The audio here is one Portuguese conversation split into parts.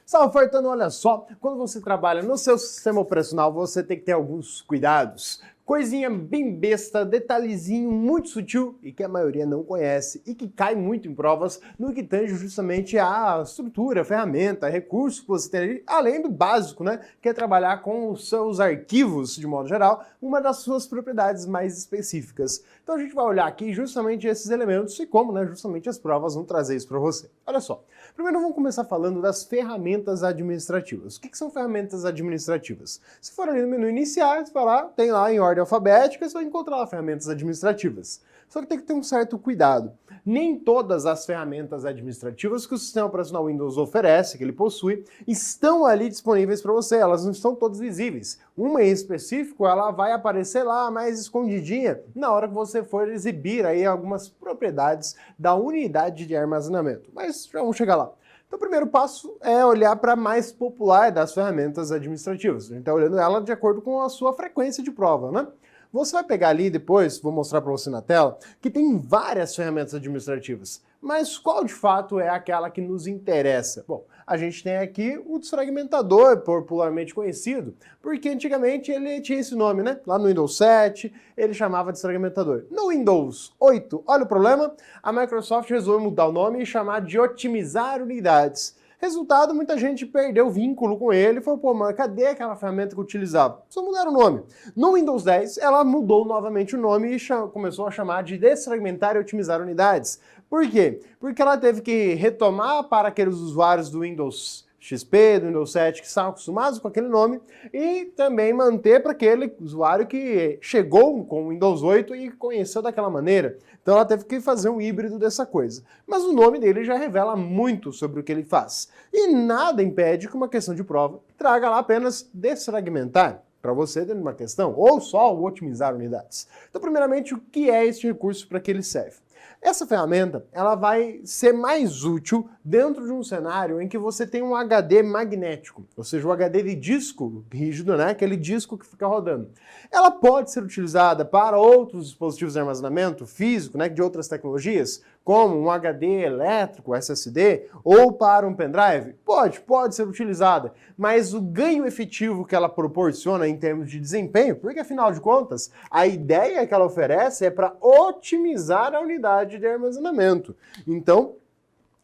Salve, Fartano, olha só, quando você trabalha no seu sistema operacional, você tem que ter alguns cuidados. Coisinha bem besta, detalhezinho muito sutil e que a maioria não conhece e que cai muito em provas no que tange justamente a estrutura, a ferramenta, recurso que você tem ali, além do básico, né? Que é trabalhar com os seus arquivos, de modo geral, uma das suas propriedades mais específicas. Então a gente vai olhar aqui justamente esses elementos e como, né, justamente as provas vão trazer isso para você. Olha só, primeiro vamos começar falando das ferramentas administrativas. O que são ferramentas administrativas? Se for ali no menu iniciar, você vai lá, tem lá em ordem alfabética, você vai encontrar lá ferramentas administrativas. Só que tem que ter um certo cuidado. Nem todas as ferramentas administrativas que o sistema operacional Windows oferece, que ele possui, estão ali disponíveis para você, elas não estão todas visíveis. Uma em específico, ela vai aparecer lá mais escondidinha na hora que você for exibir aí algumas propriedades da unidade de armazenamento. Mas já vamos chegar lá. Então o primeiro passo é olhar para a mais popular das ferramentas administrativas. A gente está olhando ela de acordo com a sua frequência de prova, né? Você vai pegar ali depois, vou mostrar para você na tela, que tem várias ferramentas administrativas. Mas qual de fato é aquela que nos interessa? Bom, a gente tem aqui o desfragmentador, popularmente conhecido, porque antigamente ele tinha esse nome, né? Lá no Windows 7, ele chamava de desfragmentador. No Windows 8, olha o problema, a Microsoft resolveu mudar o nome e chamar de otimizar unidades. Resultado, muita gente perdeu o vínculo com ele e falou, pô, mas cadê aquela ferramenta que eu utilizava? Só mudaram o nome. No Windows 10, ela mudou novamente o nome e começou a chamar de desfragmentar e otimizar unidades. Por quê? Porque ela teve que retomar para aqueles usuários do Windows XP, do Windows 7, que estavam acostumados com aquele nome, e também manter para aquele usuário que chegou com o Windows 8 e conheceu daquela maneira. Então ela teve que fazer um híbrido dessa coisa. Mas o nome dele já revela muito sobre o que ele faz. E nada impede que uma questão de prova traga lá apenas desfragmentar para você dentro de uma questão, ou só otimizar unidades. Então, primeiramente, o que é este recurso, para que ele serve? Essa ferramenta, ela vai ser mais útil dentro de um cenário em que você tem um HD magnético, ou seja, o HD de disco rígido, né? Aquele disco que fica rodando. Ela pode ser utilizada para outros dispositivos de armazenamento físico, né, de outras tecnologias, como um HD elétrico, SSD, ou para um pendrive? Pode ser utilizada, mas o ganho efetivo que ela proporciona em termos de desempenho, porque afinal de contas, a ideia que ela oferece é para otimizar a unidade de armazenamento. Então,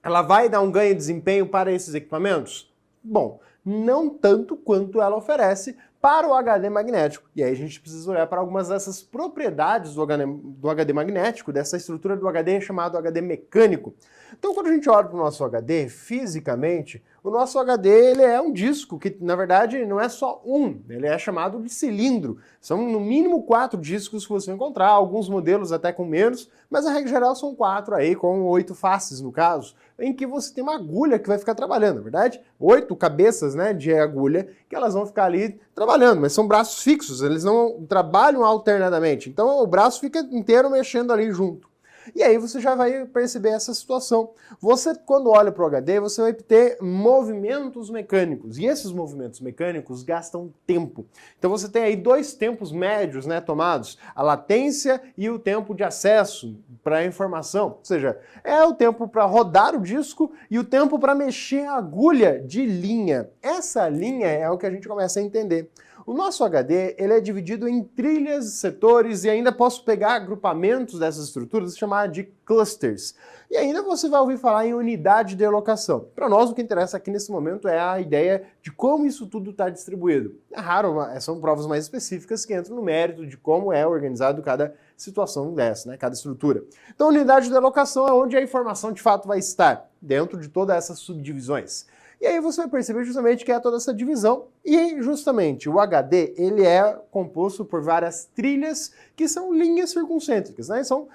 ela vai dar um ganho de desempenho para esses equipamentos? Bom, não tanto quanto ela oferece para o HD magnético. E aí a gente precisa olhar para algumas dessas propriedades do HD magnético, dessa estrutura do HD chamado HD mecânico. Então, quando a gente olha para o nosso HD, fisicamente, o nosso HD ele é um disco que, na verdade, não é só um, ele é chamado de cilindro. São, no mínimo, 4 discos que você vai encontrar, alguns modelos até com menos, mas a regra geral são 4 aí, com 8 faces, no caso, em que você tem uma agulha que vai ficar trabalhando, na verdade, 8 cabeças, né, de agulha, que elas vão ficar ali trabalhando, mas são braços fixos, eles não trabalham alternadamente, então o braço fica inteiro mexendo ali junto. E aí você já vai perceber essa situação. Você, quando olha para o HD, você vai ter movimentos mecânicos. E esses movimentos mecânicos gastam tempo. Então você tem aí 2 tempos médios, né, tomados. A latência e o tempo de acesso para a informação. Ou seja, é o tempo para rodar o disco e o tempo para mexer a agulha de linha. Essa linha é o que a gente começa a entender. O nosso HD ele é dividido em trilhas, setores e ainda posso pegar agrupamentos dessas estruturas e chamar de clusters. E ainda você vai ouvir falar em unidade de alocação. Para nós o que interessa aqui nesse momento é a ideia de como isso tudo está distribuído. É raro, são provas mais específicas que entram no mérito de como é organizado cada situação dessa, né? Cada estrutura. Então unidade de alocação é onde a informação de fato vai estar, dentro de todas essas subdivisões. E aí você vai perceber justamente que é toda essa divisão e justamente o HD ele é composto por várias trilhas que são linhas circuncêntricas, né? São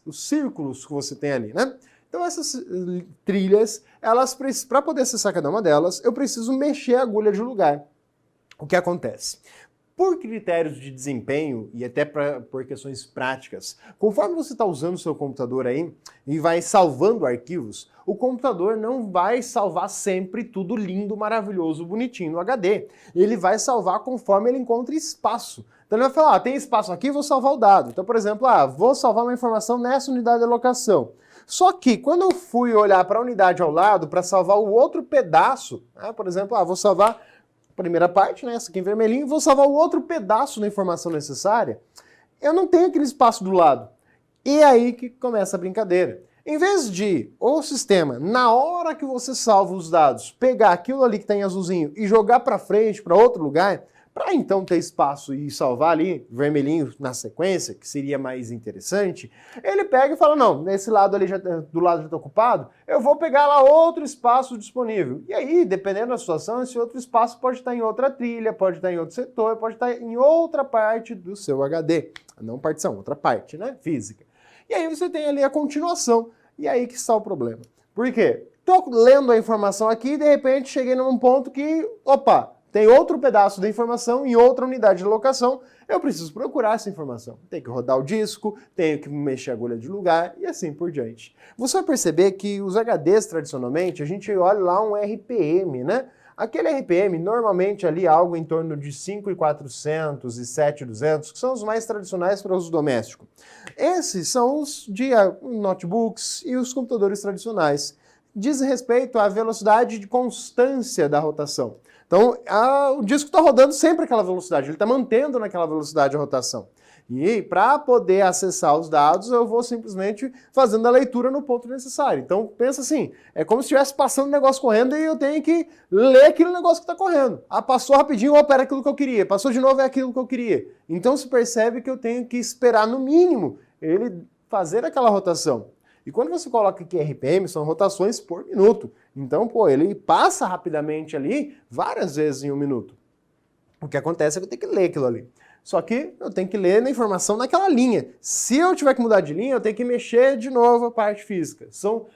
os círculos que você tem ali, né? Então essas trilhas, elas para poder acessar cada uma delas, eu preciso mexer a agulha de lugar. O que acontece? Por critérios de desempenho e até por questões práticas, conforme você está usando o seu computador aí e vai salvando arquivos, o computador não vai salvar sempre tudo lindo, maravilhoso, bonitinho no HD. Ele vai salvar conforme ele encontra espaço. Então ele vai falar, tem espaço aqui, vou salvar o dado. Então, por exemplo, vou salvar uma informação nessa unidade de alocação. Só que quando eu fui olhar para a unidade ao lado para salvar o outro pedaço, né, por exemplo, vou salvar a primeira parte, né, essa aqui em vermelhinho, vou salvar o outro pedaço da informação necessária, eu não tenho aquele espaço do lado. E é aí que começa a brincadeira. Em vez de o sistema, na hora que você salva os dados, pegar aquilo ali que está em azulzinho e jogar para frente, para outro lugar, para então ter espaço e salvar ali, vermelhinho na sequência, que seria mais interessante, ele pega e fala, não, nesse lado ali, do lado já está ocupado, eu vou pegar lá outro espaço disponível. E aí, dependendo da situação, esse outro espaço pode estar em outra trilha, pode estar em outro setor, pode estar em outra parte do seu HD. Não partição, outra parte, né, física. E aí você tem ali a continuação, e aí que está o problema. Por quê? Estou lendo a informação aqui e de repente cheguei num ponto que, opa, tem outro pedaço da informação em outra unidade de locação, eu preciso procurar essa informação. Tenho que rodar o disco, tenho que mexer a agulha de lugar e assim por diante. Você vai perceber que os HDs, tradicionalmente, a gente olha lá um RPM, né? Aquele RPM, normalmente ali algo em torno de 5.400 e 7.200, que são os mais tradicionais para uso doméstico. Esses são os de notebooks e os computadores tradicionais. Diz respeito à velocidade de constância da rotação. Então, o disco está rodando sempre aquela velocidade, ele está mantendo naquela velocidade a rotação. E para poder acessar os dados, eu vou simplesmente fazendo a leitura no ponto necessário. Então, pensa assim, é como se estivesse passando um negócio correndo e eu tenho que ler aquele negócio que está correndo. Passou rapidinho, era aquilo que eu queria. Passou de novo, é aquilo que eu queria. Então, se percebe que eu tenho que esperar, no mínimo, ele fazer aquela rotação. E quando você coloca aqui RPM, são rotações por minuto. Então, ele passa rapidamente ali várias vezes em um minuto. O que acontece é que eu tenho que ler aquilo ali. Só que eu tenho que ler a informação naquela linha. Se eu tiver que mudar de linha, eu tenho que mexer de novo a parte física. São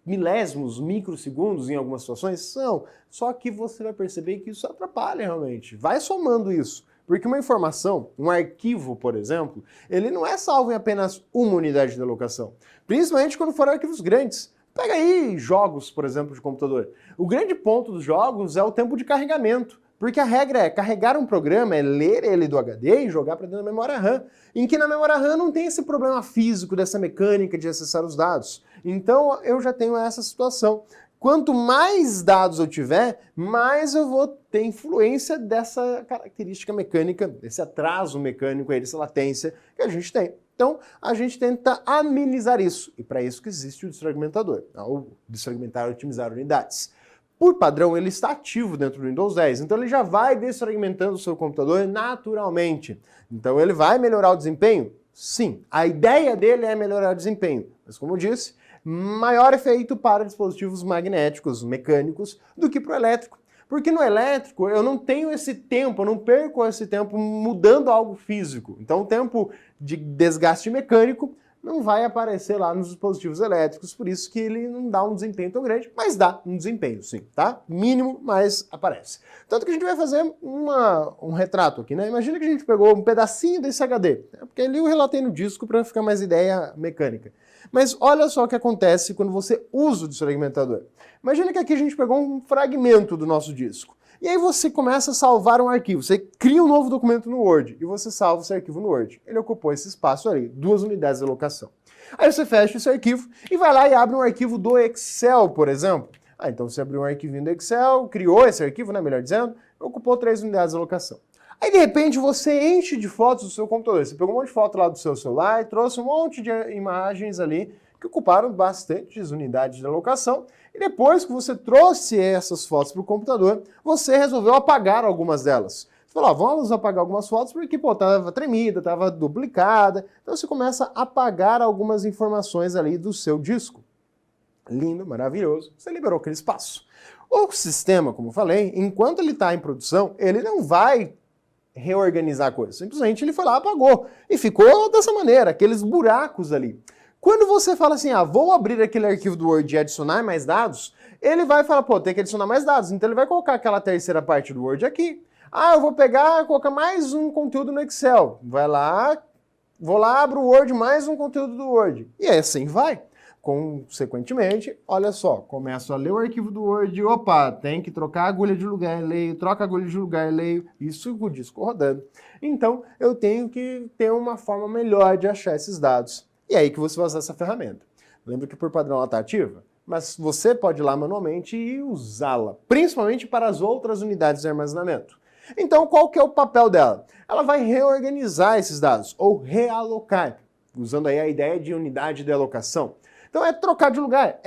milésimos, microsegundos em algumas situações? São. Só que você vai perceber que isso atrapalha realmente. Vai somando isso. Porque uma informação, um arquivo, por exemplo, ele não é salvo em apenas uma unidade de locação. Principalmente quando forem arquivos grandes. Pega aí jogos, por exemplo, de computador. O grande ponto dos jogos é o tempo de carregamento. Porque a regra é carregar um programa, é ler ele do HD e jogar para dentro da memória RAM. Em que na memória RAM não tem esse problema físico, dessa mecânica de acessar os dados. Então eu já tenho essa situação. Quanto mais dados eu tiver, mais eu vou ter influência dessa característica mecânica, desse atraso mecânico aí, dessa latência que a gente tem. Então, a gente tenta amenizar isso. E para isso que existe o desfragmentador, o desfragmentar e otimizar unidades. Por padrão, ele está ativo dentro do Windows 10, então ele já vai desfragmentando o seu computador naturalmente. Então ele vai melhorar o desempenho? Sim. A ideia dele é melhorar o desempenho, mas como eu disse, maior efeito para dispositivos magnéticos, mecânicos, do que para o elétrico. Porque no elétrico eu não tenho esse tempo, eu não perco esse tempo mudando algo físico. Então o tempo de desgaste mecânico não vai aparecer lá nos dispositivos elétricos, por isso que ele não dá um desempenho tão grande, mas dá um desempenho sim, tá? Mínimo, mas aparece. Tanto que a gente vai fazer um retrato aqui, né? Imagina que a gente pegou um pedacinho desse HD, né? Porque ali eu relatei no disco para ficar mais ideia mecânica. Mas olha só o que acontece quando você usa o desfragmentador. Imagina que aqui a gente pegou um fragmento do nosso disco. E aí você começa a salvar um arquivo. Você cria um novo documento no Word e você salva esse arquivo no Word. Ele ocupou esse espaço ali, 2 unidades de locação. Aí você fecha esse arquivo e vai lá e abre um arquivo do Excel, por exemplo. Então você abriu um arquivinho do Excel, criou esse arquivo, né, melhor dizendo, ocupou 3 unidades de locação. Aí de repente você enche de fotos do seu computador. Você pegou um monte de foto lá do seu celular e trouxe um monte de imagens ali que ocuparam bastante unidades de locação. E depois que você trouxe essas fotos para o computador, você resolveu apagar algumas delas. Você falou, vamos apagar algumas fotos porque, estava tremida, estava duplicada. Então você começa a apagar algumas informações ali do seu disco. Lindo, maravilhoso. Você liberou aquele espaço. O sistema, como eu falei, enquanto ele está em produção, ele não vai reorganizar a coisa. Simplesmente ele foi lá, apagou. E ficou dessa maneira, aqueles buracos ali. Quando você fala assim, vou abrir aquele arquivo do Word e adicionar mais dados, ele vai falar, tem que adicionar mais dados. Então ele vai colocar aquela terceira parte do Word aqui. Eu vou pegar, colocar mais um conteúdo no Excel. Vai lá, vou lá, abro o Word, mais um conteúdo do Word. E assim vai. Consequentemente, olha só, começo a ler o arquivo do Word, tem que trocar a agulha de lugar, leio, troca a agulha de lugar, leio, isso com o disco rodando. Então, eu tenho que ter uma forma melhor de achar esses dados. E é aí que você vai usar essa ferramenta. Lembra que por padrão ela está ativa? Mas você pode ir lá manualmente e usá-la, principalmente para as outras unidades de armazenamento. Então, qual que é o papel dela? Ela vai reorganizar esses dados, ou realocar, usando aí a ideia de unidade de alocação. Então é trocar de lugar.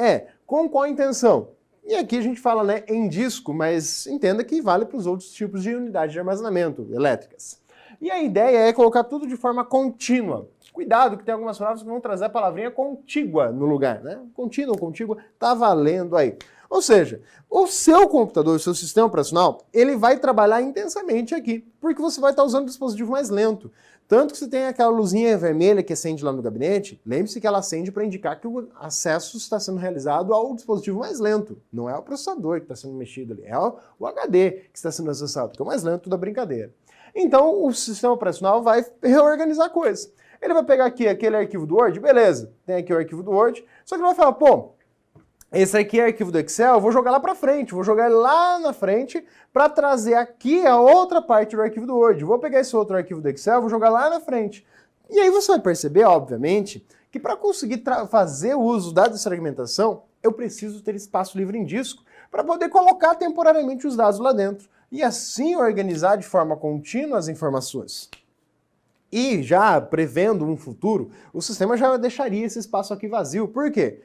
Com qual intenção? E aqui a gente fala, né, em disco, mas entenda que vale para os outros tipos de unidade de armazenamento elétricas. E a ideia é colocar tudo de forma contínua. Cuidado que tem algumas palavras que vão trazer a palavrinha contígua no lugar, né? Contínua ou contígua, tá valendo aí. Ou seja, o seu computador, o seu sistema operacional, ele vai trabalhar intensamente aqui, porque você vai estar usando o dispositivo mais lento. Tanto que você tem aquela luzinha vermelha que acende lá no gabinete, lembre-se que ela acende para indicar que o acesso está sendo realizado ao dispositivo mais lento. Não é o processador que está sendo mexido ali, é o HD que está sendo acessado, que é o mais lento da brincadeira. Então o sistema operacional vai reorganizar a coisa. Ele vai pegar aqui aquele arquivo do Word, beleza, tem aqui o arquivo do Word, só que ele vai falar, pô, esse aqui é arquivo do Excel, eu vou jogar lá para frente, vou jogar ele lá na frente para trazer aqui a outra parte do arquivo do Word. Vou pegar esse outro arquivo do Excel, vou jogar lá na frente. E aí você vai perceber, obviamente, que para conseguir fazer o uso da desfragmentação, eu preciso ter espaço livre em disco para poder colocar temporariamente os dados lá dentro e assim organizar de forma contínua as informações. E já prevendo um futuro, o sistema já deixaria esse espaço aqui vazio. Por quê?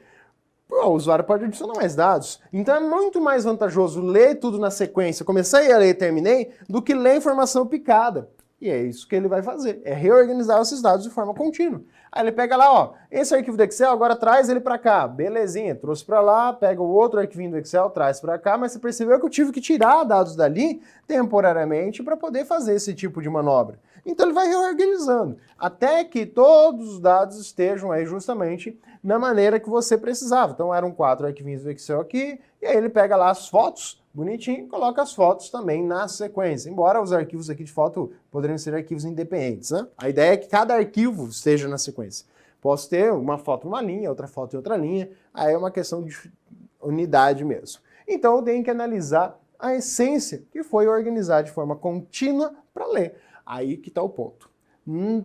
O usuário pode adicionar mais dados. Então é muito mais vantajoso ler tudo na sequência, comecei a ler e terminei, do que ler informação picada. E é isso que ele vai fazer, é reorganizar esses dados de forma contínua. Aí ele pega lá, ó, esse arquivo do Excel, agora traz ele para cá. Belezinha, trouxe para lá, pega o outro arquivinho do Excel, traz para cá, mas você percebeu que eu tive que tirar dados dali temporariamente para poder fazer esse tipo de manobra. Então ele vai reorganizando, até que todos os dados estejam aí justamente na maneira que você precisava. Então eram 4 arquivinhos do Excel aqui, e aí ele pega lá as fotos, bonitinho, coloca as fotos também na sequência. Embora os arquivos aqui de foto poderiam ser arquivos independentes, né? A ideia é que cada arquivo esteja na sequência. Posso ter uma foto em uma linha, outra foto em outra linha, aí é uma questão de unidade mesmo. Então eu tenho que analisar a essência que foi organizar de forma contínua para ler. Aí que está o ponto.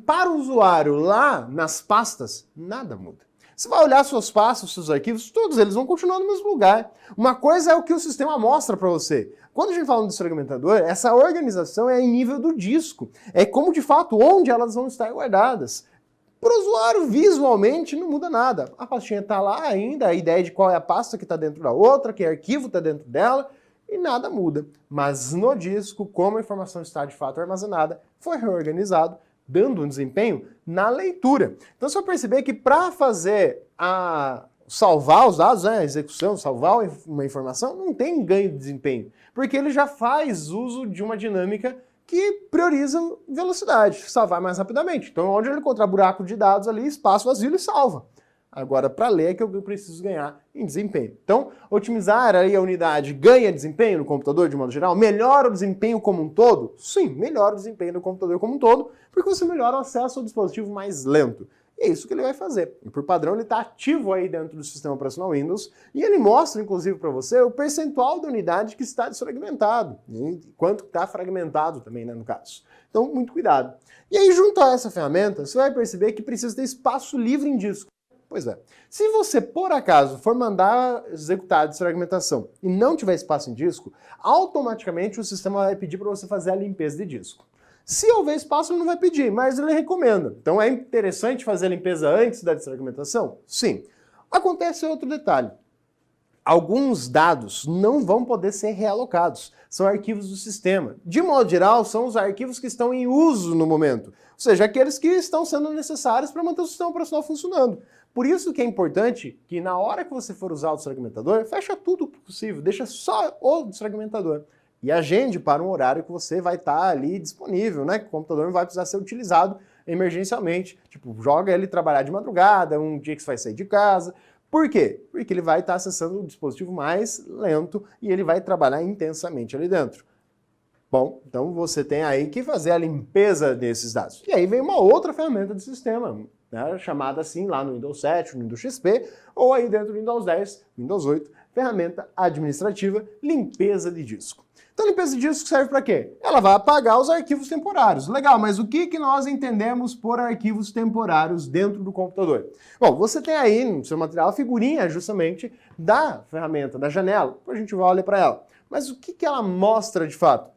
Para o usuário lá nas pastas, nada muda. Você vai olhar suas pastas, seus arquivos, todos eles vão continuar no mesmo lugar. Uma coisa é o que o sistema mostra para você. Quando a gente fala de desfragmentador, essa organização é em nível do disco. É como, de fato, onde elas vão estar guardadas. Para o usuário, visualmente, não muda nada. A pastinha está lá ainda, a ideia de qual é a pasta que está dentro da outra, que arquivo está dentro dela, e nada muda. Mas no disco, como a informação está de fato armazenada, foi reorganizado, dando um desempenho na leitura. Então você vai perceber que para fazer salvar os dados, né, a execução, salvar uma informação, não tem ganho de desempenho, porque ele já faz uso de uma dinâmica que prioriza velocidade, salvar mais rapidamente. Então onde ele encontrar buraco de dados ali, espaço vazio, ele salva. Agora, para ler é que eu preciso ganhar em desempenho. Então, otimizar aí a unidade ganha desempenho no computador de modo geral? Melhora o desempenho como um todo? Sim, melhora o desempenho do computador como um todo, porque você melhora o acesso ao dispositivo mais lento. E é isso que ele vai fazer. E por padrão ele está ativo aí dentro do sistema operacional Windows e ele mostra, inclusive, para você o percentual da unidade que está desfragmentado. E quanto está fragmentado também, né, no caso. Então, muito cuidado. E aí, junto a essa ferramenta, você vai perceber que precisa ter espaço livre em disco. Pois é. Se você, por acaso, for mandar executar a desfragmentação e não tiver espaço em disco, automaticamente o sistema vai pedir para você fazer a limpeza de disco. Se houver espaço, ele não vai pedir, mas ele recomenda. Então é interessante fazer a limpeza antes da desfragmentação? Sim. Acontece outro detalhe. Alguns dados não vão poder ser realocados. São arquivos do sistema. De modo geral, são os arquivos que estão em uso no momento. Ou seja, aqueles que estão sendo necessários para manter o sistema operacional funcionando. Por isso que é importante que na hora que você for usar o desfragmentador, fecha tudo possível, deixa só o desfragmentador. E agende para um horário que você vai estar ali disponível, né? Que o computador não vai precisar ser utilizado emergencialmente. Tipo, joga ele trabalhar de madrugada, um dia que você vai sair de casa. Por quê? Porque ele vai estar acessando o dispositivo mais lento e ele vai trabalhar intensamente ali dentro. Bom, então você tem aí que fazer a limpeza desses dados. E aí vem uma outra ferramenta do sistema, né, chamada assim lá no Windows 7, no Windows XP, ou aí dentro do Windows 10, Windows 8, ferramenta administrativa, limpeza de disco. Então, limpeza de disco serve para quê? Ela vai apagar os arquivos temporários. Legal, mas o que nós entendemos por arquivos temporários dentro do computador? Bom, você tem aí no seu material a figurinha justamente da ferramenta, da janela. Depois a gente vai olhar para ela. Mas o que ela mostra de fato?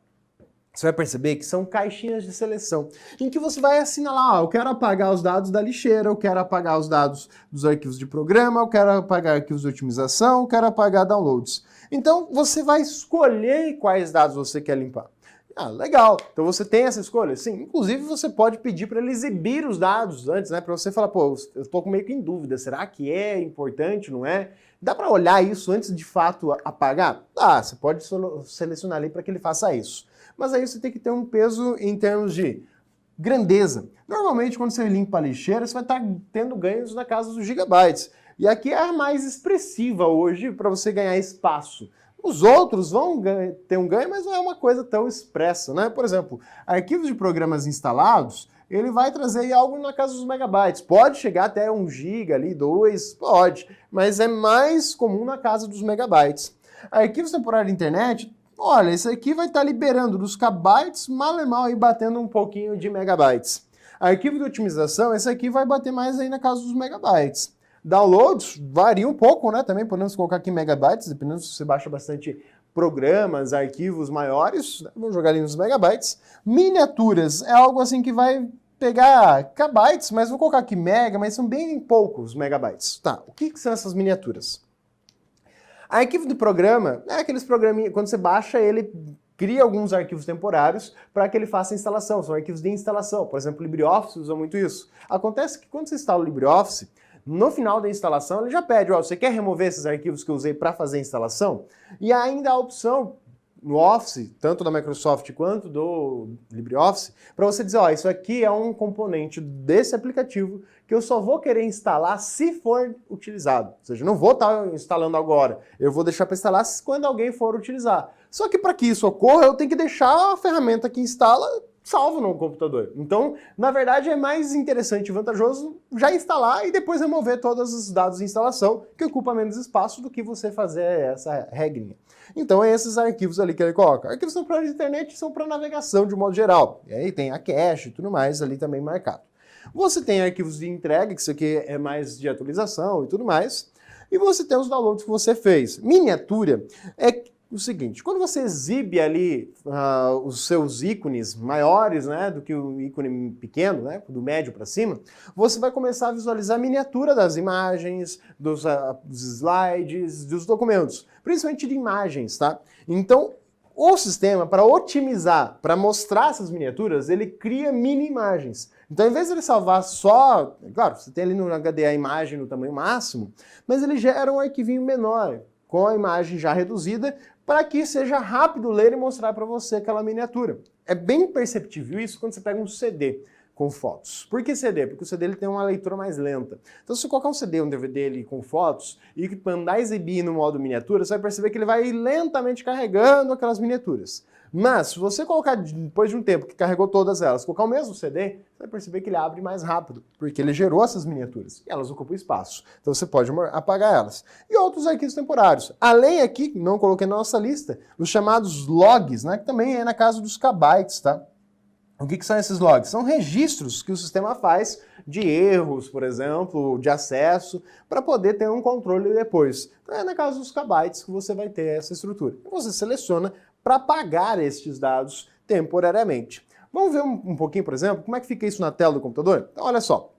Você vai perceber que são caixinhas de seleção, em que você vai assinalar, eu quero apagar os dados da lixeira, eu quero apagar os dados dos arquivos de programa, eu quero apagar arquivos de otimização, eu quero apagar downloads. Então, você vai escolher quais dados você quer limpar. Ah, legal. Então você tem essa escolha? Sim. Inclusive, você pode pedir para ele exibir os dados antes, né? Para você falar, pô, eu estou meio que em dúvida, será que é importante, não é? Dá para olhar isso antes de, de fato, apagar? Ah, você pode selecionar ali para que ele faça isso. Mas aí você tem que ter um peso em termos de grandeza. Normalmente, quando você limpa a lixeira, você vai estar tendo ganhos na casa dos gigabytes. E aqui é a mais expressiva hoje para você ganhar espaço. Os outros vão ter um ganho, mas não é uma coisa tão expressa, né? Por exemplo, arquivos de programas instalados, ele vai trazer algo na casa dos megabytes. Pode chegar até 1 GB ali, 2, pode, mas é mais comum na casa dos megabytes. Arquivos temporários de internet, olha, esse aqui vai estar liberando dos kbytes, mal e mal, e batendo um pouquinho de megabytes. Arquivo de otimização, esse aqui vai bater mais aí na casa dos megabytes. Downloads varia um pouco, né? Também podemos colocar aqui megabytes, dependendo se você baixa bastante programas, arquivos maiores, né? Vamos jogar ali nos megabytes. Miniaturas é algo assim que vai pegar kbytes, mas vou colocar aqui mega, mas são bem poucos megabytes. Tá, o que são essas miniaturas? Arquivo do programa é aqueles programinhas, quando você baixa ele, cria alguns arquivos temporários para que ele faça a instalação, são arquivos de instalação. Por exemplo, o LibreOffice usa muito isso. Acontece que quando você instala o LibreOffice, no final da instalação ele já pede, ó, você quer remover esses arquivos que eu usei para fazer a instalação? E ainda a opção no Office, tanto da Microsoft quanto do LibreOffice, para você dizer, ó, isso aqui é um componente desse aplicativo que eu só vou querer instalar se for utilizado. Ou seja, não vou estar instalando agora, eu vou deixar para instalar quando alguém for utilizar. Só que para que isso ocorra, eu tenho que deixar a ferramenta que instala salvo no computador. Então, na verdade, é mais interessante e vantajoso já instalar e depois remover todos os dados de instalação, que ocupa menos espaço do que você fazer essa regrinha. Então, é esses arquivos ali que ele coloca. Arquivos temporários de internet são para navegação de modo geral. E aí tem a cache e tudo mais ali também marcado. Você tem arquivos de entrega, que isso aqui é mais de atualização e tudo mais. E você tem os downloads que você fez. Miniatura é o seguinte, quando você exibe ali os seus ícones maiores, né, do que o ícone pequeno, né, do médio para cima, você vai começar a visualizar a miniatura das imagens, dos slides, dos documentos, principalmente de imagens, tá? Então, o sistema, para otimizar, para mostrar essas miniaturas, ele cria mini imagens. Então, em vez de ele salvar só, claro, você tem ali no HD a imagem no tamanho máximo, mas ele gera um arquivinho menor, com a imagem já reduzida, para que seja rápido ler e mostrar para você aquela miniatura. É bem perceptível isso quando você pega um CD com fotos. Por que CD? Porque o CD ele tem uma leitura mais lenta. Então, se você colocar um CD, um DVD ali com fotos e mandar exibir no modo miniatura, você vai perceber que ele vai lentamente carregando aquelas miniaturas. Mas, se você colocar, depois de um tempo que carregou todas elas, colocar o mesmo CD, você vai perceber que ele abre mais rápido, porque ele gerou essas miniaturas e elas ocupam espaço. Então, você pode apagar elas. E outros arquivos temporários. Além aqui, não coloquei na nossa lista, os chamados logs, né, que também é na casa dos kbytes, tá? O que são esses logs? São registros que o sistema faz de erros, por exemplo, de acesso, para poder ter um controle depois. Então é na casa dos kbytes que você vai ter essa estrutura. E você seleciona para apagar estes dados temporariamente. Vamos ver um pouquinho, por exemplo, como é que fica isso na tela do computador? Então olha só.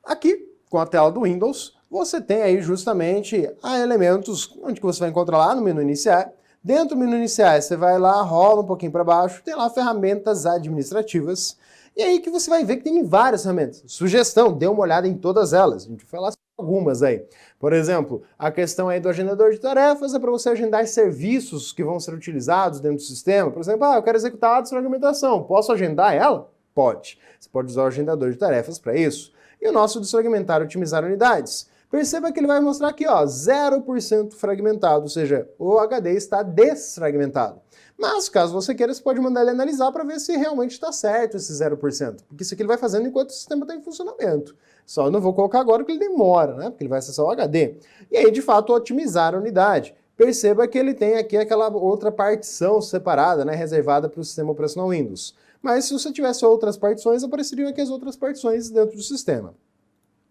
Aqui, com a tela do Windows, você tem aí justamente elementos onde que você vai encontrar lá no menu iniciar. Dentro do menu iniciais, você vai lá, rola um pouquinho para baixo, tem lá ferramentas administrativas, e aí que você vai ver que tem várias ferramentas. Sugestão, dê uma olhada em todas elas, a gente vai falar algumas aí. Por exemplo, a questão aí do agendador de tarefas é para você agendar serviços que vão ser utilizados dentro do sistema. Por exemplo, eu quero executar a desfragmentação, posso agendar ela? Pode. Você pode usar o agendador de tarefas para isso. E o nosso desfragmentar e otimizar unidades. Perceba que ele vai mostrar aqui, ó, 0% fragmentado, ou seja, o HD está desfragmentado. Mas, caso você queira, você pode mandar ele analisar para ver se realmente está certo esse 0%, porque isso aqui ele vai fazendo enquanto o sistema está em funcionamento. Só eu não vou colocar agora porque ele demora, né? Porque ele vai acessar o HD. E aí, de fato, otimizar a unidade. Perceba que ele tem aqui aquela outra partição separada, né, reservada para o sistema operacional Windows. Mas se você tivesse outras partições, apareceriam aqui as outras partições dentro do sistema.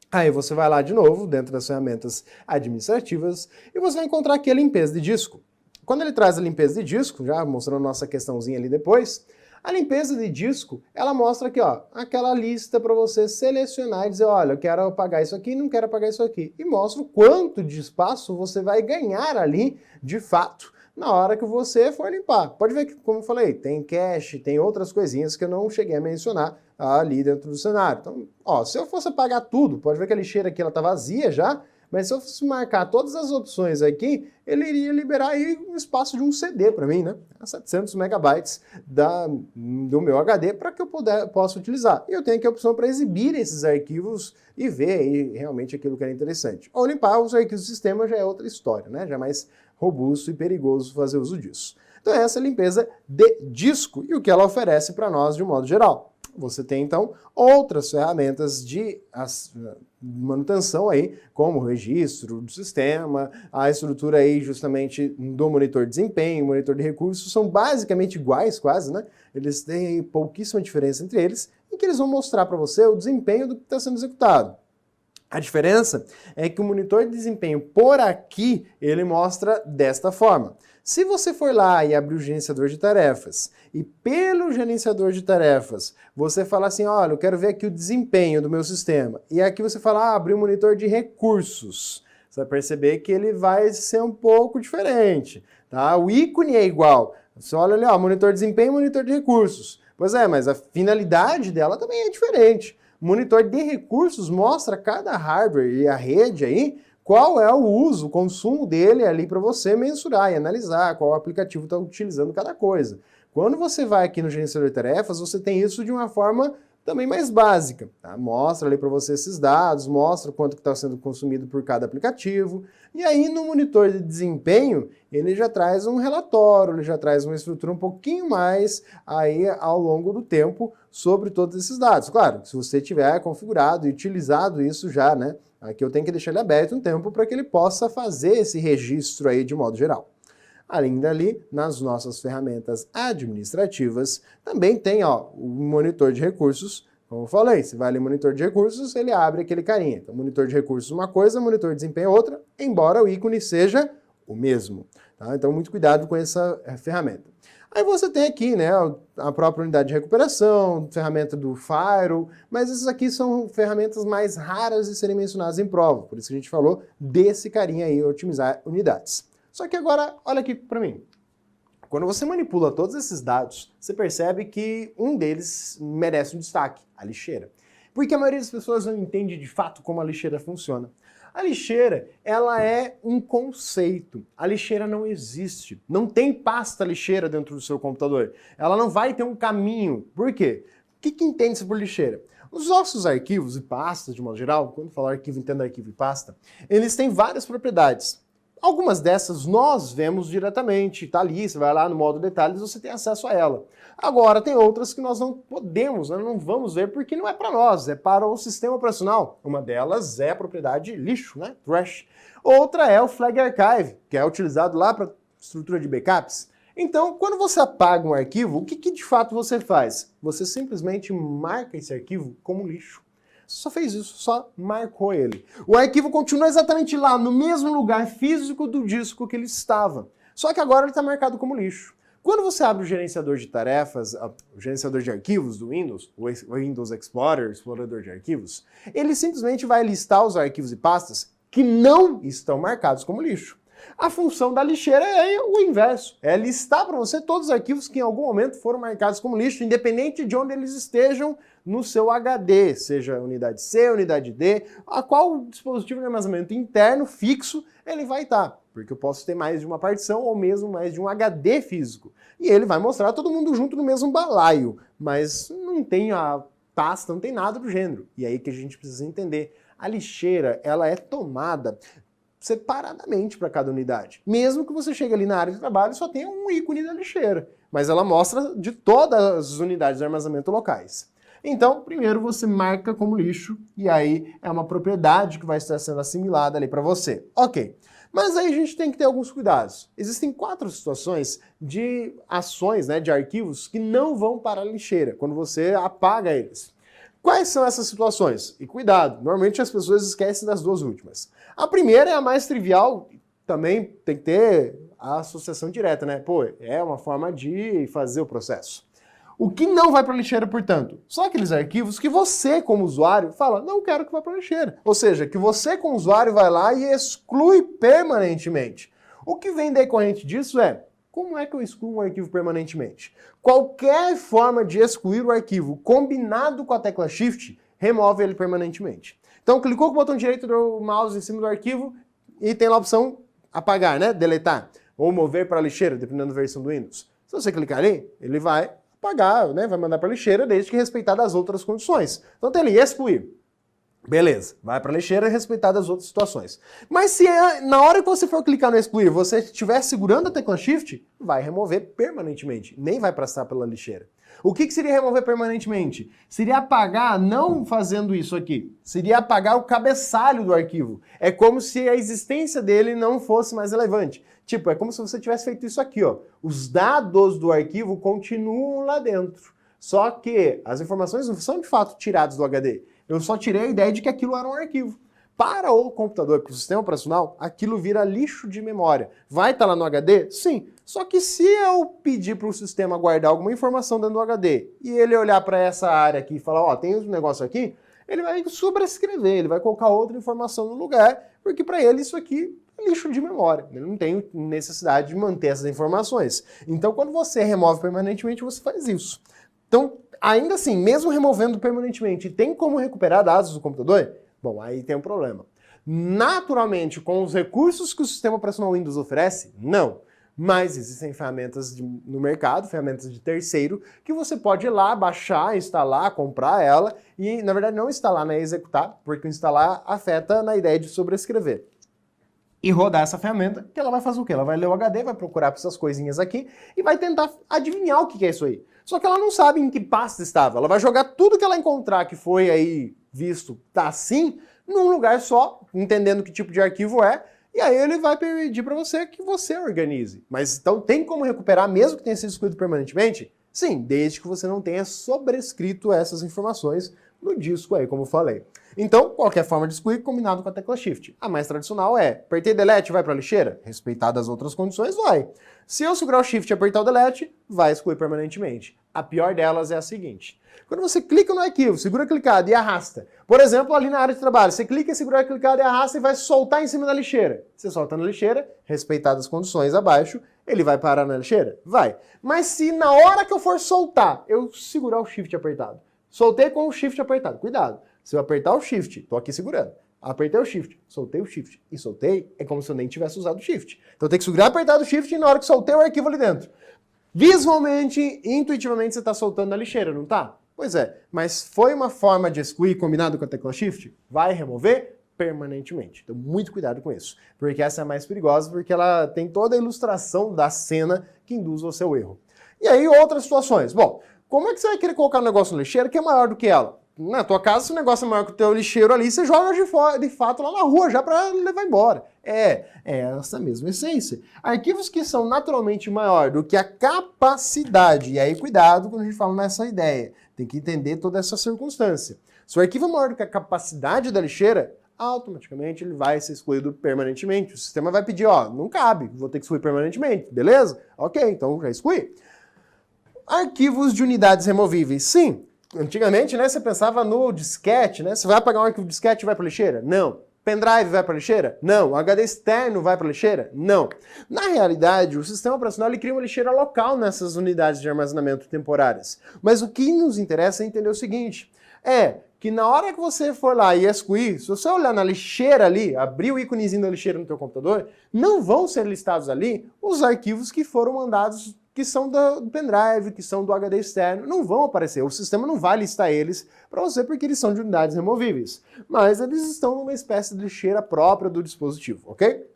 Aí você vai lá de novo, dentro das ferramentas administrativas, e você vai encontrar aqui a limpeza de disco. Quando ele traz a limpeza de disco, já mostrando nossa questãozinha ali depois, a limpeza de disco, ela mostra aqui, ó, aquela lista para você selecionar e dizer, olha, eu quero apagar isso aqui, não quero apagar isso aqui. E mostra o quanto de espaço você vai ganhar ali, de fato, na hora que você for limpar. Pode ver que, como eu falei, tem cache, tem outras coisinhas que eu não cheguei a mencionar ali dentro do cenário. Então, ó, se eu fosse apagar tudo, pode ver que a lixeira aqui ela tá vazia já, mas se eu fosse marcar todas as opções aqui, ele iria liberar aí um espaço de um CD para mim, né? 700 megabytes do meu HD para que eu possa utilizar. E eu tenho aqui a opção para exibir esses arquivos e ver aí realmente aquilo que era interessante. Ou limpar os arquivos do sistema já é outra história, né? Já é mais robusto e perigoso fazer uso disso. Então essa é a limpeza de disco e o que ela oferece para nós de um modo geral. Você tem, então, outras ferramentas de manutenção aí, como o registro do sistema, a estrutura aí justamente do monitor de desempenho, monitor de recursos, são basicamente iguais quase, né? Eles têm pouquíssima diferença entre eles, em que eles vão mostrar para você o desempenho do que está sendo executado. A diferença é que o monitor de desempenho por aqui, ele mostra desta forma. Se você for lá e abrir o gerenciador de tarefas, e pelo gerenciador de tarefas, você fala assim, olha, eu quero ver aqui o desempenho do meu sistema, e aqui você fala, abrir o monitor de recursos, você vai perceber que ele vai ser um pouco diferente, tá? O ícone é igual, você olha ali, ó, monitor de desempenho e monitor de recursos. Pois é, mas a finalidade dela também é diferente. O monitor de recursos mostra cada hardware e a rede aí, qual é o uso, o consumo dele ali para você mensurar e analisar qual aplicativo está utilizando cada coisa. Quando você vai aqui no gerenciador de tarefas, você tem isso de uma forma também mais básica. Tá? Mostra ali para você esses dados, mostra quanto está sendo consumido por cada aplicativo. E aí no monitor de desempenho, ele já traz um relatório, ele já traz uma estrutura um pouquinho mais aí ao longo do tempo sobre todos esses dados. Claro, se você tiver configurado e utilizado isso já, né? Aqui eu tenho que deixar ele aberto um tempo para que ele possa fazer esse registro aí de modo geral. Além dali, nas nossas ferramentas administrativas, também tem ó, o monitor de recursos. Como eu falei, você vai ali no monitor de recursos, ele abre aquele carinha. Então, monitor de recursos uma coisa, monitor de desempenho outra, embora o ícone seja o mesmo. Tá? Então, muito cuidado com essa ferramenta. Aí você tem aqui, né, a própria unidade de recuperação, ferramenta do Firewall, mas essas aqui são ferramentas mais raras de serem mencionadas em prova, por isso que a gente falou desse carinha aí, otimizar unidades. Só que agora, olha aqui para mim. Quando você manipula todos esses dados, você percebe que um deles merece um destaque, a lixeira. Porque a maioria das pessoas não entende de fato como a lixeira funciona. A lixeira, ela é um conceito. A lixeira não existe. Não tem pasta lixeira dentro do seu computador. Ela não vai ter um caminho. Por quê? O que entende-se por lixeira? Os nossos arquivos e pastas, de modo geral, quando falar arquivo, entenda arquivo e pasta, eles têm várias propriedades. Algumas dessas nós vemos diretamente, tá ali, você vai lá no modo detalhes, você tem acesso a ela. Agora, tem outras que nós não podemos, nós não vamos ver porque não é para nós, é para o sistema operacional. Uma delas é a propriedade lixo, né? Trash. Outra é o Flag Archive, que é utilizado lá para estrutura de backups. Então, quando você apaga um arquivo, o que de fato você faz? Você simplesmente marca esse arquivo como lixo. Só fez isso, só marcou ele. O arquivo continua exatamente lá, no mesmo lugar físico do disco que ele estava. Só que agora ele está marcado como lixo. Quando você abre o gerenciador de tarefas, o gerenciador de arquivos do Windows, o Windows Explorer, explorador de arquivos, ele simplesmente vai listar os arquivos e pastas que não estão marcados como lixo. A função da lixeira é o inverso, é listar para você todos os arquivos que em algum momento foram marcados como lixo, independente de onde eles estejam no seu HD, seja unidade C, unidade D, a qual dispositivo de armazenamento interno fixo ele vai estar, porque eu posso ter mais de uma partição ou mesmo mais de um HD físico. E ele vai mostrar todo mundo junto no mesmo balaio, mas não tem a pasta, não tem nada do gênero. E aí que a gente precisa entender. A lixeira, ela é tomada separadamente para cada unidade. Mesmo que você chegue ali na área de trabalho e só tenha um ícone da lixeira. Mas ela mostra de todas as unidades de armazenamento locais. Então, primeiro você marca como lixo, e aí é uma propriedade que vai estar sendo assimilada ali para você. Ok. Mas aí a gente tem que ter alguns cuidados. Existem 4 situações de ações, de arquivos que não vão para a lixeira, quando você apaga eles. Quais são essas situações? E cuidado, normalmente as pessoas esquecem das 2 últimas. A primeira é a mais trivial, também tem que ter a associação direta, né? Pô, é uma forma de fazer o processo. O que não vai para a lixeira, portanto, são aqueles arquivos que você, como usuário, fala, não quero que vá para a lixeira. Ou seja, que você, como usuário, vai lá e exclui permanentemente. O que vem decorrente disso é, como é que eu excluo um arquivo permanentemente? Qualquer forma de excluir o arquivo combinado com a tecla Shift, remove ele permanentemente. Então, clicou com o botão direito do mouse em cima do arquivo e tem lá a opção apagar, deletar, ou mover para a lixeira, dependendo da versão do Windows. Se você clicar ali, ele vai apagar, vai mandar para a lixeira, desde que respeitar as outras condições. Então tem ali, excluir. Beleza, vai para a lixeira respeitar as outras situações. Mas se na hora que você for clicar no excluir, você estiver segurando a tecla Shift, vai remover permanentemente, nem vai passar pela lixeira. O que seria remover permanentemente? Seria apagar, não fazendo isso aqui, seria apagar o cabeçalho do arquivo. É como se a existência dele não fosse mais relevante. Tipo, é como se você tivesse feito isso aqui, ó. Os dados do arquivo continuam lá dentro. Só que as informações não são de fato tiradas do HD. Eu só tirei a ideia de que aquilo era um arquivo. Para o computador, para o sistema operacional, aquilo vira lixo de memória. Vai estar lá no HD? Sim. Só que se eu pedir para o sistema guardar alguma informação dentro do HD e ele olhar para essa área aqui e falar, ó, tem um negócio aqui, ele vai sobrescrever, ele vai colocar outra informação no lugar, porque para ele isso aqui é lixo de memória. Ele não tem necessidade de manter essas informações. Então, quando você remove permanentemente, você faz isso. Então, ainda assim, mesmo removendo permanentemente, tem como recuperar dados do computador? Bom, aí tem um problema. Naturalmente, com os recursos que o sistema operacional Windows oferece, não. Mas existem ferramentas no mercado, ferramentas de terceiro, que você pode ir lá, baixar, instalar, comprar ela, e na verdade não instalar, né, executar, porque instalar afeta na ideia de sobrescrever. E rodar essa ferramenta, que ela vai fazer o quê? Ela vai ler o HD, vai procurar por essas coisinhas aqui e vai tentar adivinhar o que é isso aí. Só que ela não sabe em que pasta estava. Ela vai jogar tudo que ela encontrar que foi aí visto, tá assim, num lugar só, entendendo que tipo de arquivo é, e aí ele vai pedir para você que você organize. Mas então tem como recuperar mesmo que tenha sido excluído permanentemente? Sim, desde que você não tenha sobrescrito essas informações no disco aí, como eu falei. Então, qualquer forma de excluir combinado com a tecla Shift. A mais tradicional é, apertei Delete, vai para a lixeira? Respeitadas as outras condições, vai. Se eu segurar o Shift e apertar o Delete, vai excluir permanentemente. A pior delas é a seguinte. Quando você clica no arquivo, segura clicado e arrasta. Por exemplo, ali na área de trabalho, você clica, segura clicado e arrasta e vai soltar em cima da lixeira. Você solta na lixeira, respeitadas as condições abaixo, ele vai parar na lixeira? Vai. Mas se na hora que eu for soltar, eu segurar o Shift apertado, soltei com o Shift apertado, cuidado. Se eu apertar o Shift, tô aqui segurando, apertei o Shift, soltei o Shift e soltei, é como se eu nem tivesse usado o Shift. Então eu tenho que segurar apertado o Shift e na hora que soltei o arquivo ali dentro. Visualmente, intuitivamente você está soltando na lixeira, não tá? Pois é, mas foi uma forma de excluir combinado com a tecla Shift? Vai remover permanentemente. Então muito cuidado com isso, porque essa é a mais perigosa, porque ela tem toda a ilustração da cena que induz ao seu erro. E aí outras situações. Bom, como é que você vai querer colocar um negócio na lixeira que é maior do que ela? Na tua casa, se o negócio é maior que o teu lixeiro ali, você joga de fato lá na rua, já para levar embora. É essa mesma essência. Arquivos que são naturalmente maior do que a capacidade, e aí cuidado quando a gente fala nessa ideia, tem que entender toda essa circunstância. Se o arquivo é maior do que a capacidade da lixeira, automaticamente ele vai ser excluído permanentemente. O sistema vai pedir, ó, não cabe, vou ter que excluir permanentemente, beleza? Ok, então já excluí. Arquivos de unidades removíveis, sim. Antigamente, você pensava no disquete, Você vai apagar um arquivo disquete e vai para a lixeira? Não. Pendrive vai para a lixeira? Não. HD externo vai para a lixeira? Não. Na realidade, o sistema operacional ele cria uma lixeira local nessas unidades de armazenamento temporárias. Mas o que nos interessa é entender o seguinte, que na hora que você for lá e excluir, se você olhar na lixeira ali, abrir o íconezinho da lixeira no teu computador, não vão ser listados ali os arquivos que foram mandados que são do pendrive, que são do HD externo, não vão aparecer. O sistema não vai listar eles para você porque eles são de unidades removíveis. Mas eles estão numa espécie de lixeira própria do dispositivo, ok?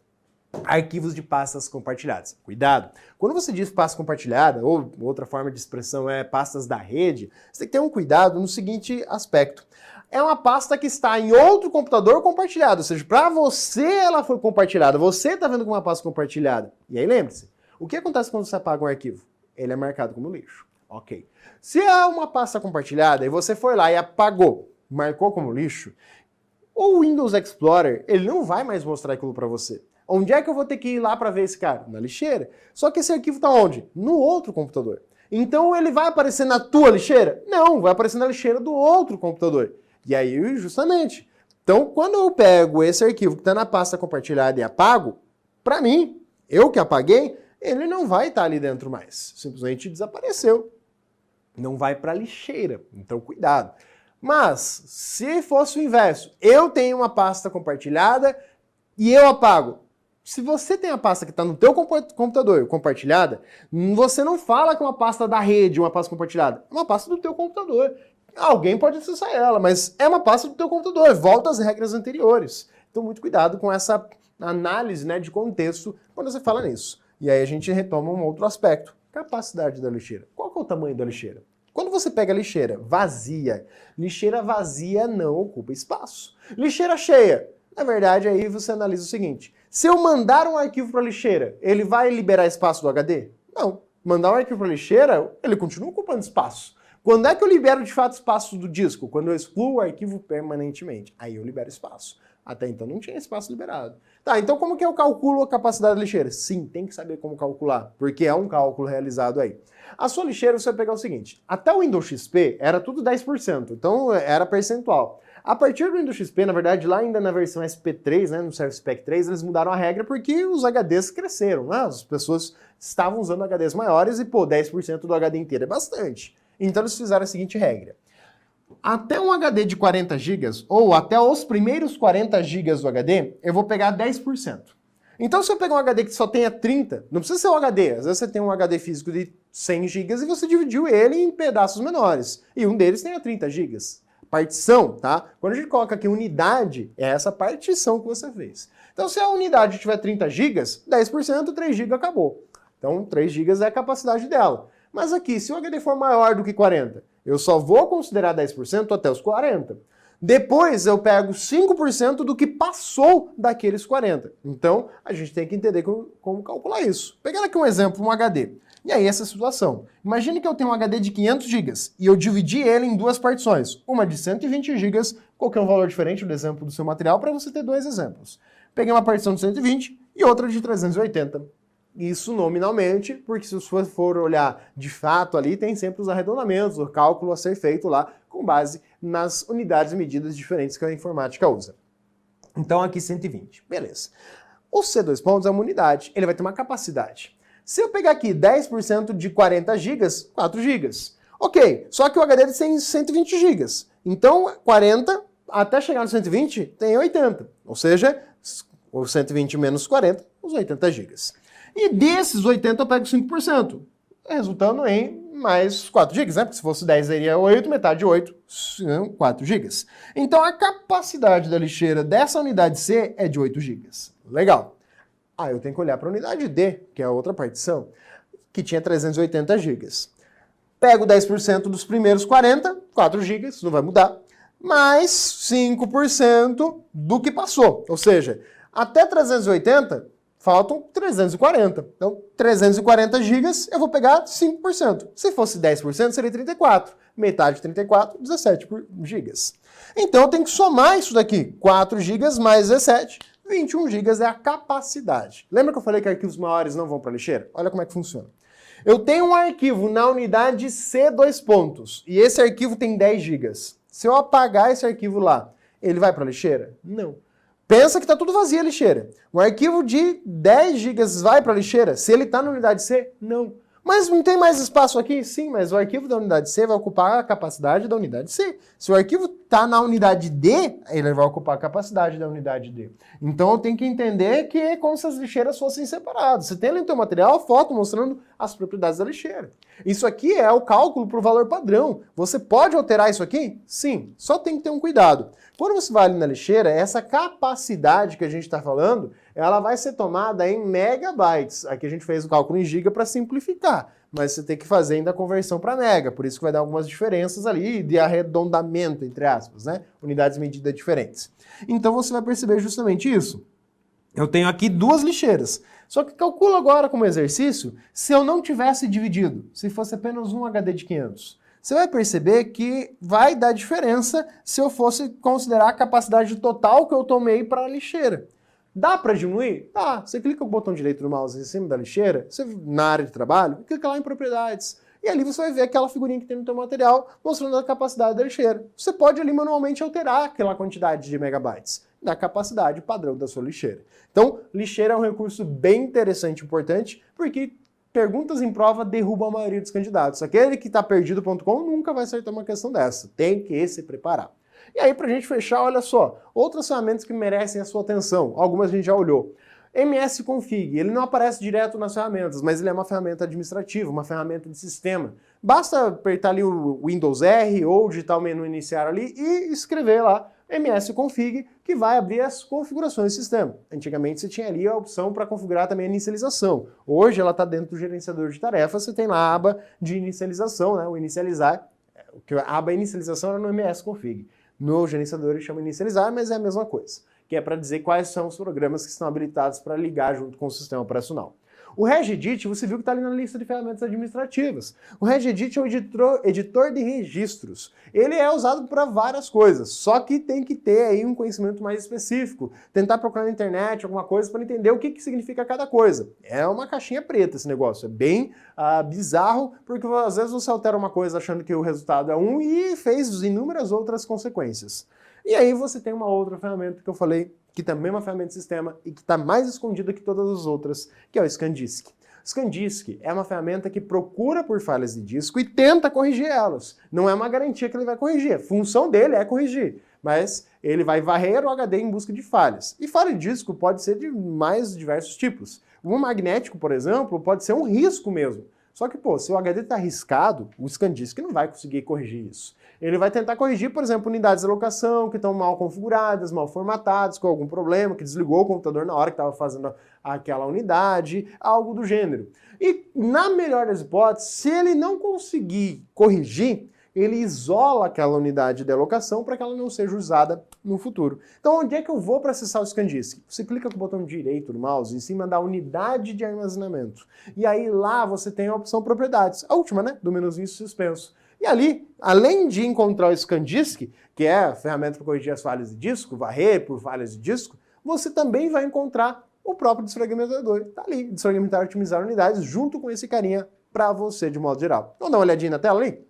Arquivos de pastas compartilhadas. Cuidado! Quando você diz pasta compartilhada, ou outra forma de expressão é pastas da rede, você tem que ter um cuidado no seguinte aspecto. É uma pasta que está em outro computador compartilhado, ou seja, para você ela foi compartilhada, você está vendo como uma pasta compartilhada. E aí lembre-se, o que acontece quando você apaga um arquivo? Ele é marcado como lixo. Ok. Se é uma pasta compartilhada e você foi lá e apagou, marcou como lixo, o Windows Explorer ele não vai mais mostrar aquilo para você. Onde é que eu vou ter que ir lá para ver esse cara? Na lixeira. Só que esse arquivo está onde? No outro computador. Então ele vai aparecer na tua lixeira? Não, vai aparecer na lixeira do outro computador. E aí, justamente. Então, quando eu pego esse arquivo que está na pasta compartilhada e apago, para mim, eu que apaguei, ele não vai estar ali dentro mais. Simplesmente desapareceu. Não vai para a lixeira. Então, cuidado. Mas, se fosse o inverso, eu tenho uma pasta compartilhada e eu apago. Se você tem a pasta que está no teu computador compartilhada, você não fala que é uma pasta da rede, uma pasta compartilhada. É uma pasta do teu computador. Alguém pode acessar ela, mas é uma pasta do teu computador. Volta às regras anteriores. Então, muito cuidado com essa análise, né, de contexto quando você fala nisso. E aí a gente retoma um outro aspecto. Capacidade da lixeira. Qual que é o tamanho da lixeira? Quando você pega a lixeira vazia não ocupa espaço. Lixeira cheia. Na verdade, aí você analisa o seguinte. Se eu mandar um arquivo para a lixeira, ele vai liberar espaço do HD? Não. Mandar um arquivo para a lixeira, ele continua ocupando espaço. Quando é que eu libero de fato espaço do disco? Quando eu excluo o arquivo permanentemente. Aí eu libero espaço. Até então não tinha espaço liberado. Tá, então como que eu calculo a capacidade da lixeira? Sim, tem que saber como calcular, porque é um cálculo realizado aí. A sua lixeira você vai pegar o seguinte, até o Windows XP era tudo 10%, então era percentual. A partir do Windows XP, na verdade, lá ainda na versão SP3, né, no Service Pack 3, eles mudaram a regra porque os HDs cresceram, né? As pessoas estavam usando HDs maiores e, 10% do HD inteiro é bastante. Então eles fizeram a seguinte regra. Até um HD de 40 GB, ou até os primeiros 40 GB do HD, eu vou pegar 10%. Então se eu pegar um HD que só tenha 30, não precisa ser um HD, às vezes você tem um HD físico de 100 GB e você dividiu ele em pedaços menores, e um deles tenha 30 GB. Partição, tá? Quando a gente coloca aqui unidade, é essa partição que você fez. Então se a unidade tiver 30 GB, 10%, 3 GB acabou. Então 3 GB é a capacidade dela. Mas aqui, se o HD for maior do que 40, eu só vou considerar 10% até os 40. Depois eu pego 5% do que passou daqueles 40. Então, a gente tem que entender como calcular isso. Pegando aqui um exemplo, um HD. E aí, essa situação. Imagine que eu tenho um HD de 500 GB e eu dividi ele em duas partições. Uma de 120 GB, qualquer um valor diferente do exemplo do seu material, para você ter dois exemplos. Peguei uma partição de 120 e outra de 380. Isso nominalmente, porque se você for olhar de fato ali, tem sempre os arredondamentos, o cálculo a ser feito lá com base nas unidades e medidas diferentes que a informática usa. Então aqui 120, beleza. O C2 pontos é uma unidade, ele vai ter uma capacidade. Se eu pegar aqui 10% de 40 GB, 4 GB. Ok, só que o HD tem 120 GB. Então 40 até chegar no 120 tem 80. Ou seja, o 120 menos 40, os 80 GB. E desses 80 eu pego 5%, resultando em mais 4 GB, né? Porque se fosse 10 seria 8, metade de 8, 4 GB. Então a capacidade da lixeira dessa unidade C é de 8 GB. Legal. Eu tenho que olhar para a unidade D, que é a outra partição, que tinha 380 GB. Pego 10% dos primeiros 40, 4 GB, não vai mudar, mais 5% do que passou. Ou seja, até 380... faltam 340. Então, 340 GB, eu vou pegar 5%. Se fosse 10%, seria 34. Metade de 34, 17 GB. Então, eu tenho que somar isso daqui. 4 GB mais 17, 21 GB é a capacidade. Lembra que eu falei que arquivos maiores não vão para a lixeira? Olha como é que funciona. Eu tenho um arquivo na unidade C2 pontos, e esse arquivo tem 10 GB. Se eu apagar esse arquivo lá, ele vai para a lixeira? Não. Pensa que está tudo vazio a lixeira. Um arquivo de 10 GB vai para a lixeira? Se ele está na unidade C, não. Mas não tem mais espaço aqui? Sim, mas o arquivo da unidade C vai ocupar a capacidade da unidade C. Se o arquivo está na unidade D, ele vai ocupar a capacidade da unidade D. Então eu tenho que entender que é como se as lixeiras fossem separadas. Você tem ali no teu material a foto mostrando as propriedades da lixeira. Isso aqui é o cálculo para o valor padrão. Você pode alterar isso aqui? Sim, só tem que ter um cuidado. Quando você vai ali na lixeira, essa capacidade que a gente está falando, ela vai ser tomada em megabytes. Aqui a gente fez o cálculo em giga para simplificar, mas você tem que fazer ainda a conversão para mega, por isso que vai dar algumas diferenças ali de arredondamento, entre aspas, né? Unidades medidas diferentes. Então você vai perceber justamente isso. Eu tenho aqui duas lixeiras, só que calcula agora como exercício se eu não tivesse dividido, se fosse apenas um HD de 500. Você vai perceber que vai dar diferença se eu fosse considerar a capacidade total que eu tomei para a lixeira. Dá para diminuir? Dá. Você clica com o botão direito do mouse em cima da lixeira, você, na área de trabalho, clica lá em propriedades. E ali você vai ver aquela figurinha que tem no teu material mostrando a capacidade da lixeira. Você pode ali manualmente alterar aquela quantidade de megabytes da capacidade padrão da sua lixeira. Então, lixeira é um recurso bem interessante e importante, porque perguntas em prova derrubam a maioria dos candidatos. Aquele que está perdido.com nunca vai acertar uma questão dessa. Tem que se preparar. E aí, para a gente fechar, olha só, outras ferramentas que merecem a sua atenção. Algumas a gente já olhou. MS Config, ele não aparece direto nas ferramentas, mas ele é uma ferramenta administrativa, uma ferramenta de sistema. Basta apertar ali o Windows R ou digitar o menu iniciar ali e escrever lá MS Config, que vai abrir as configurações do sistema. Antigamente você tinha ali a opção para configurar também a inicialização. Hoje ela está dentro do gerenciador de tarefas, você tem lá a aba de inicialização, né? O inicializar, a aba inicialização era no MS Config. No gerenciador ele chama inicializar, mas é a mesma coisa, que é para dizer quais são os programas que estão habilitados para ligar junto com o sistema operacional. O Regedit, você viu que está ali na lista de ferramentas administrativas. O Regedit é o editor de registros. Ele é usado para várias coisas, só que tem que ter aí um conhecimento mais específico. Tentar procurar na internet alguma coisa para entender o que significa cada coisa. É uma caixinha preta esse negócio, é bem bizarro, porque às vezes você altera uma coisa achando que o resultado é um e fez inúmeras outras consequências. E aí você tem uma outra ferramenta que eu falei, que também é uma ferramenta de sistema e que está mais escondida que todas as outras, que é o ScanDisk. ScanDisk é uma ferramenta que procura por falhas de disco e tenta corrigir elas. Não é uma garantia que ele vai corrigir, a função dele é corrigir, mas ele vai varrer o HD em busca de falhas. E falha de disco pode ser de mais diversos tipos. Um magnético, por exemplo, pode ser um risco mesmo. Só que, pô, se o HD está arriscado, o ScanDisk não vai conseguir corrigir isso. Ele vai tentar corrigir, por exemplo, unidades de alocação que estão mal configuradas, mal formatadas, com algum problema, que desligou o computador na hora que estava fazendo aquela unidade, algo do gênero. E, na melhor das hipóteses, se ele não conseguir corrigir, ele isola aquela unidade de alocação para que ela não seja usada no futuro. Então, onde é que eu vou para acessar o ScanDisk? Você clica com o botão direito do mouse em cima da unidade de armazenamento. E aí lá você tem a opção propriedades, a última, né, do menuzinho suspenso. E ali, além de encontrar o ScanDisk, que é a ferramenta para corrigir as falhas de disco, varrer por falhas de disco, você também vai encontrar o próprio desfragmentador. Está ali, desfragmentar e otimizar unidades, junto com esse carinha para você de modo geral. Vamos dar uma olhadinha na tela ali?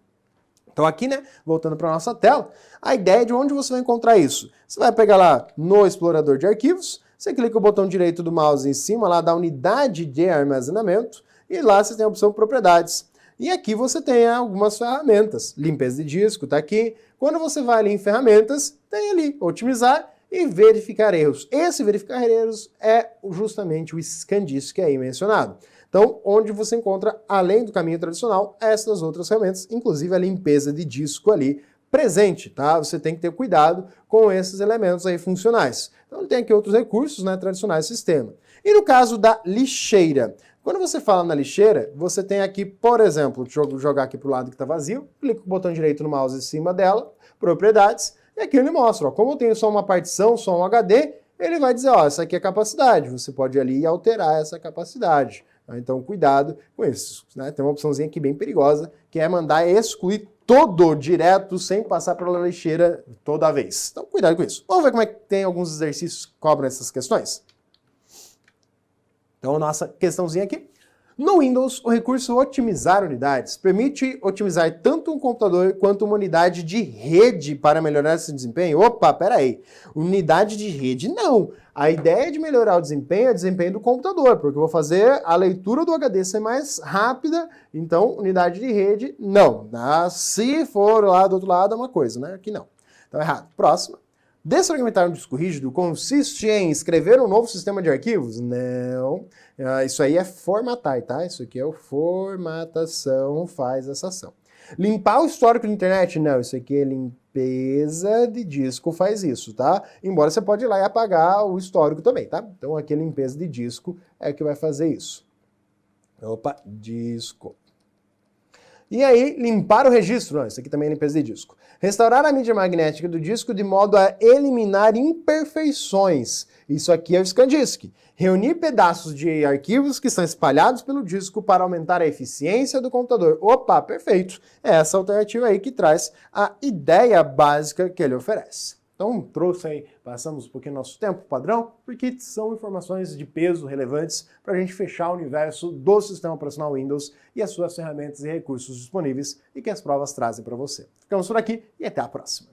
Então aqui, né, voltando para a nossa tela, a ideia é de onde você vai encontrar isso. Você vai pegar lá no explorador de arquivos, você clica o botão direito do mouse em cima lá da unidade de armazenamento e lá você tem a opção propriedades. E aqui você tem algumas ferramentas, limpeza de disco, tá aqui. Quando você vai ali em ferramentas, tem ali otimizar e verificar erros. Esse verificar erros é justamente o ScanDisk aí mencionado. Então, onde você encontra, além do caminho tradicional, essas outras ferramentas, inclusive a limpeza de disco ali presente, tá? Você tem que ter cuidado com esses elementos aí funcionais. Então, tem aqui outros recursos, né, tradicionais do sistema. E no caso da lixeira, quando você fala na lixeira, você tem aqui, por exemplo, deixa eu jogar aqui para o lado que está vazio, clica com o botão direito no mouse em cima dela, propriedades, e aqui ele mostra, ó, como eu tenho só uma partição, só um HD, ele vai dizer, ó, essa aqui é a capacidade, você pode ir ali e alterar essa capacidade. Então, cuidado com isso, né? Tem uma opçãozinha aqui bem perigosa, que é mandar excluir todo direto, sem passar pela lixeira toda vez. Então, cuidado com isso. Vamos ver como é que tem alguns exercícios que cobram essas questões? Então, nossa questãozinha aqui. No Windows, o recurso Otimizar Unidades permite otimizar tanto um computador quanto uma unidade de rede para melhorar esse desempenho. Opa, peraí, unidade de rede não. A ideia de melhorar o desempenho é o desempenho do computador, porque eu vou fazer a leitura do HD ser mais rápida, então unidade de rede não. Se for lá do outro lado é uma coisa, né? Aqui não. Então errado. Próximo. Desfragmentar um disco rígido consiste em escrever um novo sistema de arquivos? Não. Isso aí é formatar, tá? Isso aqui é o formatação, faz essa ação. Limpar o histórico de internet? Não, isso aqui é limpeza de disco, faz isso, tá? Embora você pode ir lá e apagar o histórico também, tá? Então aqui a limpeza de disco é que vai fazer isso. Opa, disco. E aí, limpar o registro, não, isso aqui também é limpeza de disco. Restaurar a mídia magnética do disco de modo a eliminar imperfeições. Isso aqui é o ScanDisk. Reunir pedaços de arquivos que estão espalhados pelo disco para aumentar a eficiência do computador. Opa, perfeito. É essa alternativa aí que traz a ideia básica que ele oferece. Então, trouxe aí, passamos um pouquinho nosso tempo padrão, porque são informações de peso relevantes para a gente fechar o universo do sistema operacional Windows e as suas ferramentas e recursos disponíveis e que as provas trazem para você. Ficamos por aqui e até a próxima.